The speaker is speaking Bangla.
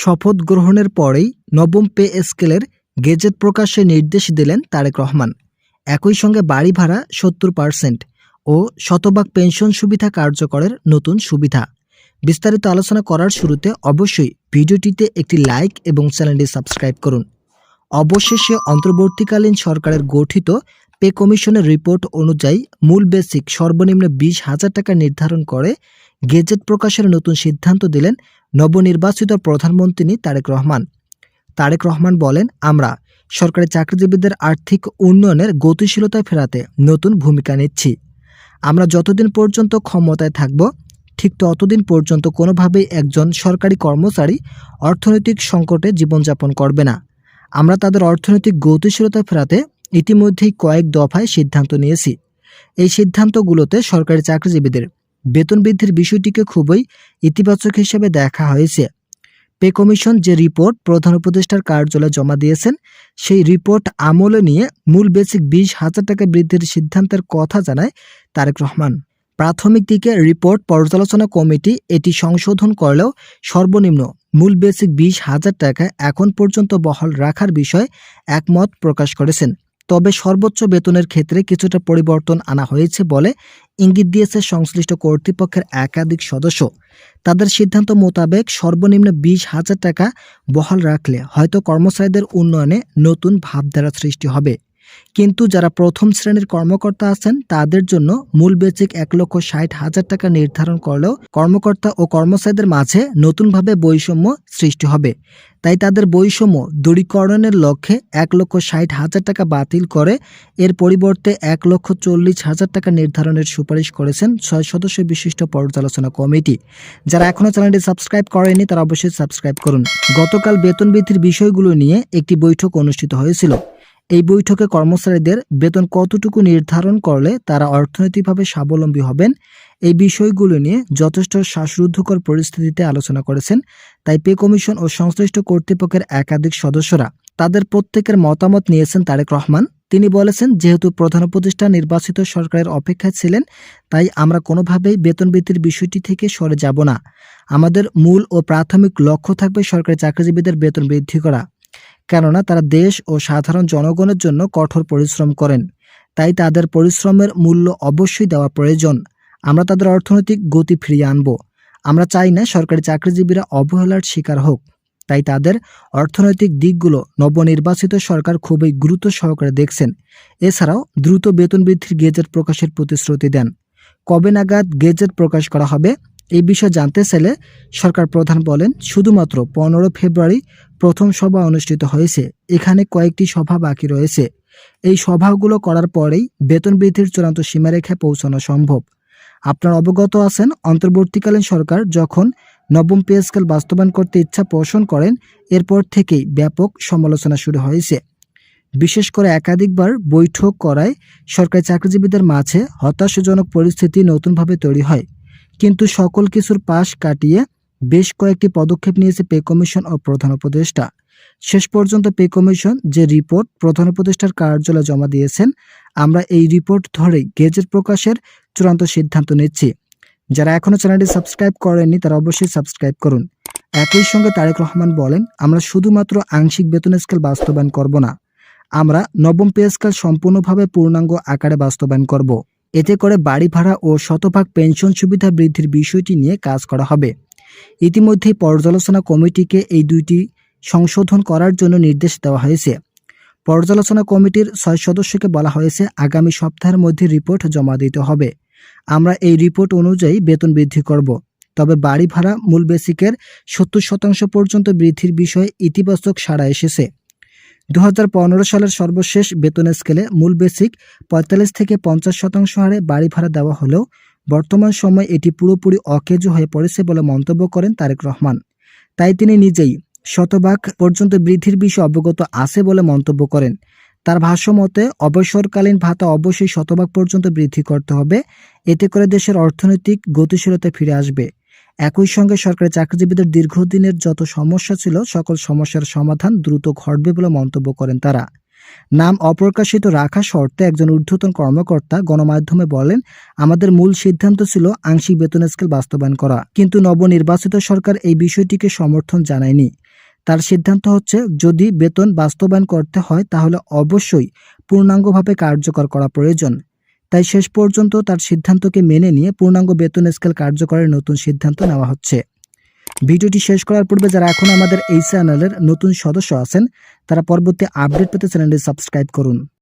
শপথ গ্রহণের পরেই নবম পে স্কেলের গেজেট প্রকাশের নির্দেশ দিলেন তারেক রহমান। একই সঙ্গে বাড়ি ভাড়া ৭০% ও শতভাগ পেনশন সুবিধা কার্যকরের নতুন সুবিধা। বিস্তারিত আলোচনা করার শুরুতে অবশ্যই ভিডিওটিতে একটি লাইক এবং চ্যানেলটি সাবস্ক্রাইব করুন। অবশেষে অন্তর্বর্তীকালীন সরকারের গঠিত পে কমিশনের রিপোর্ট অনুযায়ী মূল বেসিক সর্বনিম্ন ২০,০০০ টাকা নির্ধারণ করে গেজেট প্রকাশের নতুন সিদ্ধান্ত দিলেন নবনির্বাচিত প্রধানমন্ত্রী তারেক রহমান। তারেক রহমান বলেন, আমরা সরকারি চাকরিজীবীদের আর্থিক উন্নয়নের গতিশীলতা ফেরাতে নতুন ভূমিকা নিচ্ছি। আমরা যতদিন পর্যন্ত ক্ষমতায় থাকব ঠিক ততদিন পর্যন্ত কোনোভাবেই একজন সরকারি কর্মচারী অর্থনৈতিক সংকটে জীবনযাপন করবে না। আমরা তাদের অর্থনৈতিক গতিশীলতা ফেরাতে ইতিমধ্যেই কয়েক দফায় সিদ্ধান্ত নিয়েছি। এই সিদ্ধান্তগুলোতে সরকারি চাকরিজীবীদের বেতন বৃদ্ধির বিষয়টিকে খুবই ইতিবাচক হিসেবে দেখা হয়েছে। পে কমিশন যে রিপোর্ট প্রধান উপদেষ্টার কার্যালয়ে জমা দিয়েছেন, সেই রিপোর্ট আমলে নিয়ে মূল বেসিক ২০,০০০ টাকা বৃদ্ধির সিদ্ধান্তের কথা জানায় তারেক রহমান। প্রাথমিক দিকে রিপোর্ট পর্যালোচনা কমিটি এটি সংশোধন করলেও সর্বনিম্ন মূল বেসিক ২০,০০০ টাকা এখন পর্যন্ত বহাল রাখার বিষয়ে একমত প্রকাশ করেছেন। তবে সর্বোচ্চ বেতনের ক্ষেত্রে কিছুটা পরিবর্তন আনা হয়েছে বলে ইঙ্গিত দিয়েছে সংশ্লিষ্ট কর্তৃপক্ষের একাধিক সদস্য। তাদের সিদ্ধান্ত মোতাবেক সর্বনিম্ন ২০,০০০ টাকা বহাল রাখলে হয়তো কর্মচারীদের উন্নয়নে নতুন ভাবধারা সৃষ্টি হবে। কিন্তু যারা প্রথম শ্রেণীর কর্মকর্তা আছেন তাদের জন্য মূল বেসিক ১,৬০,০০০ টাকা নির্ধারণ করলেও কর্মকর্তা ও কর্মচারীদের মাঝে নতুনভাবে বৈষম্য সৃষ্টি হবে। তাই তাদের বৈষম্য দূরীকরণের লক্ষ্যে ১,৬০,০০০ টাকা বাতিল করে এর পরিবর্তে ১,৪০,০০০ টাকা নির্ধারণের সুপারিশ করেছেন ৬ সদস্য বিশিষ্ট পর্যালোচনা কমিটি। যারা এখনও চ্যানেলটি সাবস্ক্রাইব করেনি তারা অবশ্যই সাবস্ক্রাইব করুন। গতকাল বেতন বৃদ্ধির বিষয়গুলো নিয়ে একটি বৈঠক অনুষ্ঠিত হয়েছিল। এই বৈঠকে কর্মচারীদের বেতন কতটুকু নির্ধারণ করলে তারা অর্থনৈতিকভাবে স্বাবলম্বী হবেন, এই বিষয়গুলো নিয়ে যথেষ্ট শ্বাসরুদ্ধকর পরিস্থিতিতে আলোচনা করেছেন। তাই পে কমিশন ও সংশ্লিষ্ট কর্তৃপক্ষের একাধিক সদস্যরা তাদের প্রত্যেকের মতামত নিয়েছেন তারেক রহমান। তিনি বলেছেন, যেহেতু প্রধান উপদেষ্টা নির্বাচিত সরকারের অপেক্ষায় ছিলেন, তাই আমরা কোনোভাবেই বেতন বৃদ্ধির বিষয়টি থেকে সরে যাব না। আমাদের মূল ও প্রাথমিক লক্ষ্য থাকবে সরকারি চাকরিজীবীদের বেতন বৃদ্ধি করা, কেননা তারা দেশ ও সাধারণ জনগণের জন্য কঠোর পরিশ্রম করেন। তাই তাদের পরিশ্রমের মূল্য অবশ্যই দেওয়া প্রয়োজন। আমরা তাদের অর্থনৈতিক গতি ফিরিয়ে আনব। আমরা চাই না সরকারি চাকরিজীবীরা অবহেলার শিকার হোক। তাই তাদের অর্থনৈতিক দিকগুলো নবনির্বাচিত সরকার খুবই গুরুত্ব সহকারে দেখছেন। এছাড়াও দ্রুত বেতন বৃদ্ধির গেজেট প্রকাশের প্রতিশ্রুতি দেন। কবে নাগাদ গেজেট প্রকাশ করা হবে এই বিষয়ে জানতে চাইলে সরকার প্রধান বলেন, শুধুমাত্র ১৫ ফেব্রুয়ারি প্রথম সভা অনুষ্ঠিত হয়েছে। এখানে কয়েকটি সভা বাকি রয়েছে। এই সভাগুলো করার পরেই বেতন বৃদ্ধির চূড়ান্ত সীমারেখায় পৌঁছানো সম্ভব। আপনারা অবগত আছেন, অন্তর্বর্তীকালীন সরকার যখন নবম পে স্কেল বাস্তবায়ন করতে ইচ্ছা পোষণ করেন, এরপর থেকেই ব্যাপক সমালোচনা শুরু হয়েছে। বিশেষ করে একাধিকবার বৈঠক করায় সরকারি চাকরিজীবীদের মাঝে হতাশাজনক পরিস্থিতি নতুনভাবে তৈরি হয়। কিন্তু সকল কিছুর পাশ কাটিয়ে বেশ কয়েকটি পদক্ষেপ নিয়েছে পে কমিশন ও প্রধান উপদেষ্টা। শেষ পর্যন্ত পে কমিশন যে রিপোর্ট প্রধান উপদেষ্টার কার্যালয়ে জমা দিয়েছেন, আমরা এই রিপোর্ট ধরেই গেজেট প্রকাশের চূড়ান্ত সিদ্ধান্ত নিচ্ছি। যারা এখনও চ্যানেলটি সাবস্ক্রাইব করেননি তারা অবশ্যই সাবস্ক্রাইব করুন। একই সঙ্গে তারেক রহমান বলেন, আমরা শুধুমাত্র আংশিক বেতন স্কেল বাস্তবায়ন করব না, আমরা নবম পে স্কেল সম্পূর্ণভাবে পূর্ণাঙ্গ আকারে বাস্তবায়ন করব। এতে করে বাড়ি ভাড়া ও শতভাগ পেনশন সুবিধা বৃদ্ধির বিষয়টি নিয়ে কাজ করা হবে। ইতিমধ্যেই পর্যালোচনা কমিটিকে এই দুইটি সংশোধন করার জন্য নির্দেশ দেওয়া হয়েছে। পর্যালোচনা কমিটির ৬ সদস্যকে বলা হয়েছে আগামী সপ্তাহের মধ্যে রিপোর্ট জমা দিতে হবে। আমরা এই রিপোর্ট অনুযায়ী বেতন বৃদ্ধি করব। তবে বাড়ি ভাড়া মূল বেসিকের ৭০% পর্যন্ত বৃদ্ধির বিষয়ে ইতিবাচক সাড়া এসেছে। ২০১৫ সালের সর্বশেষ বেতন স্কেলে মূল বেসিক ৪৫ থেকে ৫০% হারে বাড়ি ভাড়া দেওয়া হলেও বর্তমান সময়ে এটি পুরোপুরি অকেজ হয়ে পড়েছে বলে মন্তব্য করেন তারেক রহমান। তাই তিনি নিজেই শতভাগ পর্যন্ত বৃদ্ধির বিষয়ে অবগত আছে বলে মন্তব্য করেন। তার ভাষ্যমতে অবসরকালীন ভাতা অবশ্যই শতভাগ পর্যন্ত বৃদ্ধি করতে হবে। এতে করে দেশের অর্থনৈতিক গতিশীলতা ফিরে আসবে। একই সঙ্গে সরকারি চাকরিজীবীদের দীর্ঘদিনের যত সমস্যা ছিল সকল সমস্যার সমাধান দ্রুত ঘটবে বলে মন্তব্য করেন তারা। নাম অপ্রকাশিত রাখা শর্তে একজন ঊর্ধ্বতন কর্মকর্তা গণমাধ্যমে বলেন, আমাদের মূল সিদ্ধান্ত ছিল আংশিক বেতন স্কেল বাস্তবায়ন করা, কিন্তু নবনির্বাচিত সরকার এই বিষয়টিকে সমর্থন জানায়নি। তার সিদ্ধান্ত হচ্ছে যদি বেতন বাস্তবায়ন করতে হয় তাহলে অবশ্যই পূর্ণাঙ্গভাবে কার্যকর করা প্রয়োজন। তাই শেষ পর্যন্ত তার সিদ্ধান্তকে মেনে নিয়ে পূর্ণাঙ্গ বেতন স্কেল কার্যকরের নতুন সিদ্ধান্ত নেওয়া হচ্ছে। ভিডিওটি শেষ করার পূর্বে যারা এখন আমাদের এই চ্যানেলের নতুন সদস্য আছেন তারা পরবর্তী আপডেট পেতে চ্যানেলটি সাবস্ক্রাইব করুন।